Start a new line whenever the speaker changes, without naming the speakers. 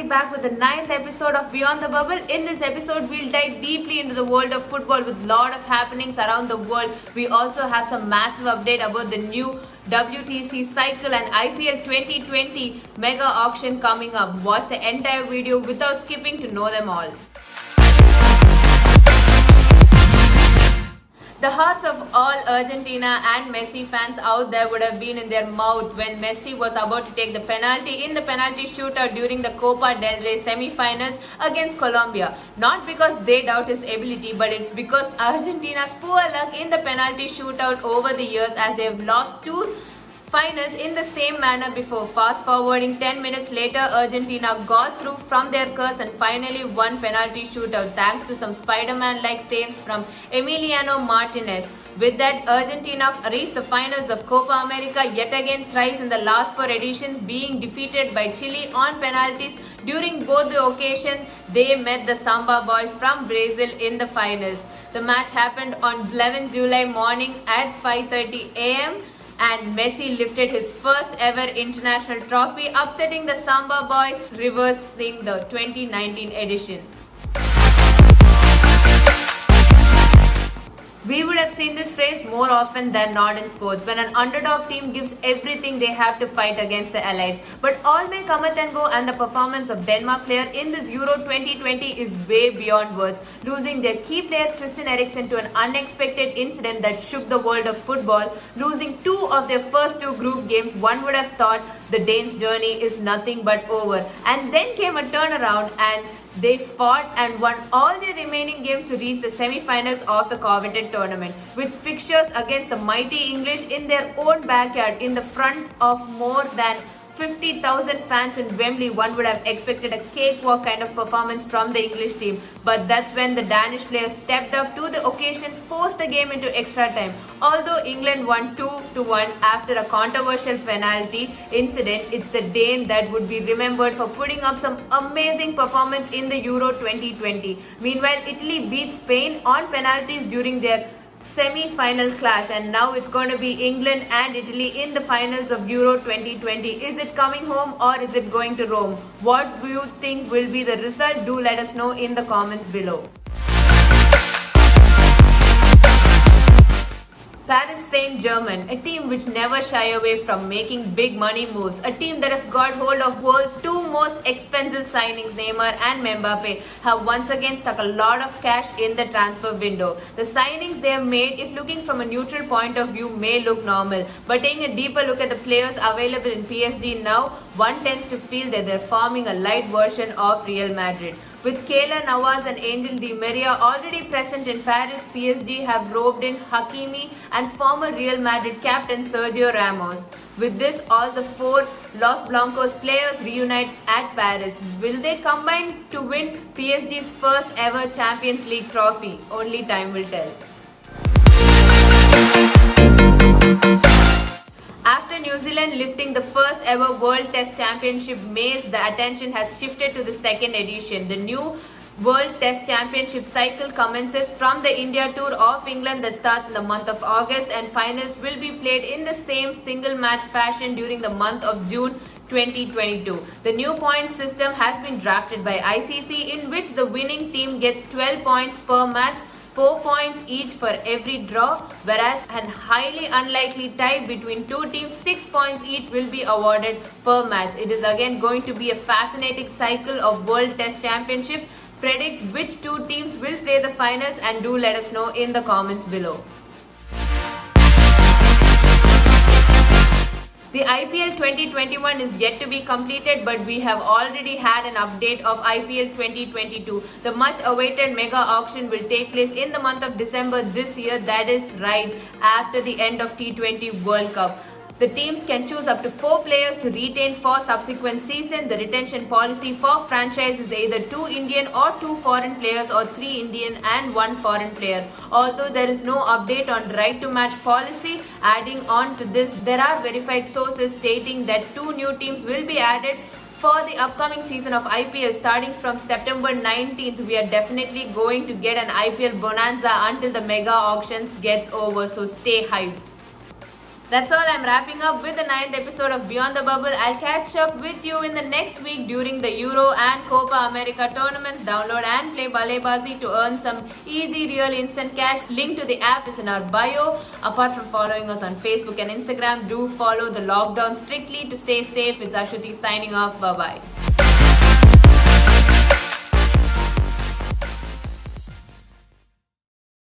finally back with the 9th episode of Beyond the Bubble. In this episode, we'll dive deeply into the world of football with a lot of happenings around the world. We also have some massive update about the new WTC cycle and IPL 2020 mega auction coming up. Watch the entire video without skipping to know them all. The hearts of all Argentina and Messi fans out there would have been in their mouth when Messi was about to take the penalty in the penalty shootout during the Copa del Rey semi-finals against Colombia. Not because they doubt his ability, but it's because Argentina's poor luck in the penalty shootout over the years, as they have lost two finals in the same manner before. Fast forwarding 10 minutes later, Argentina got through from their curse and finally won penalty shootout thanks to some Spider-Man-like saves from Emiliano Martinez. With that, Argentina reached the finals of Copa America yet again thrice in the last four editions, being defeated by Chile on penalties. During both the occasions, they met the Samba boys from Brazil in the finals. The match happened on 11 July morning at 5:30 am. And Messi lifted his first ever international trophy, upsetting the Samba boys, reversing the 2019 edition. We would have seen this phrase more often than not in sports, when an underdog team gives everything they have to fight against the elites. But all may cometh and go, and the performance of Denmark player in this Euro 2020 is way beyond words. Losing their key player Christian Eriksen to an unexpected incident that shook the world of football, losing two of their first two group games, one would have thought the Danes' journey is nothing but over. And then came a turnaround and they fought and won all their remaining games to reach the semi-finals of the coveted tournament, with fixtures against the mighty English in their own backyard in the front of more than 50,000 fans in Wembley. One would have expected a cakewalk kind of performance from the English team, but that's when the Danish players stepped up to the occasion, forced the game into extra time. Although England won 2-1 after a controversial penalty incident, it's the Dane that would be remembered for putting up some amazing performance in the Euro 2020. Meanwhile, Italy beat Spain on penalties during their semi-final clash, and now it's going to be England and Italy in the finals of Euro 2020. Is it coming home or is it going to Rome? What do you think will be the result? Do let us know in the comments below. Paris Saint-Germain, a team which never shy away from making big money moves, a team that has got hold of world's two most expensive signings, Neymar and Mbappe, have once again stuck a lot of cash in the transfer window. The signings they have made, if looking from a neutral point of view, may look normal, but taking a deeper look at the players available in PSG now, one tends to feel that they're forming a light version of Real Madrid. With Keylor Navas and Angel Di Maria already present in Paris, PSG have roped in Hakimi and former Real Madrid captain Sergio Ramos. With this, all the four Los Blancos players reunite at Paris. Will they combine to win PSG's first ever Champions League trophy? Only time will tell. After New Zealand lifting the first ever World Test Championship maize, the attention has shifted to the second edition. The new World Test Championship cycle commences from the India Tour of England that starts in the month of August, and finals will be played in the same single match fashion during the month of June 2022. The new point system has been drafted by ICC, in which the winning team gets 12 points per match, 4 points each for every draw, whereas an highly unlikely tie between two teams, 6 points each will be awarded per match. It is again going to be a fascinating cycle of World Test Championship. Predict which two teams will play the finals and do let us know in the comments below. The IPL 2021 is yet to be completed, but we have already had an update of IPL 2022. The much awaited mega auction will take place in the month of December this year, that is right after the end of T20 World Cup. The teams can choose up to 4 players to retain for subsequent season. The retention policy for franchise is either 2 Indian or 2 foreign players, or 3 Indian and 1 foreign player. Although there is no update on right to match policy, adding on to this, there are verified sources stating that 2 new teams will be added for the upcoming season of IPL starting from September 19th. We are definitely going to get an IPL bonanza until the mega auctions gets over, so stay hyped. That's all. I'm wrapping up with the 9th episode of Beyond the Bubble. I'll catch up with you in the next week during the Euro and Copa America tournaments. Download and play Balebazi to earn some easy, real instant cash. Link to the app is in our bio. Apart from following us on Facebook and Instagram, do follow the lockdown strictly to stay safe. It's Ashwati signing off. Bye bye.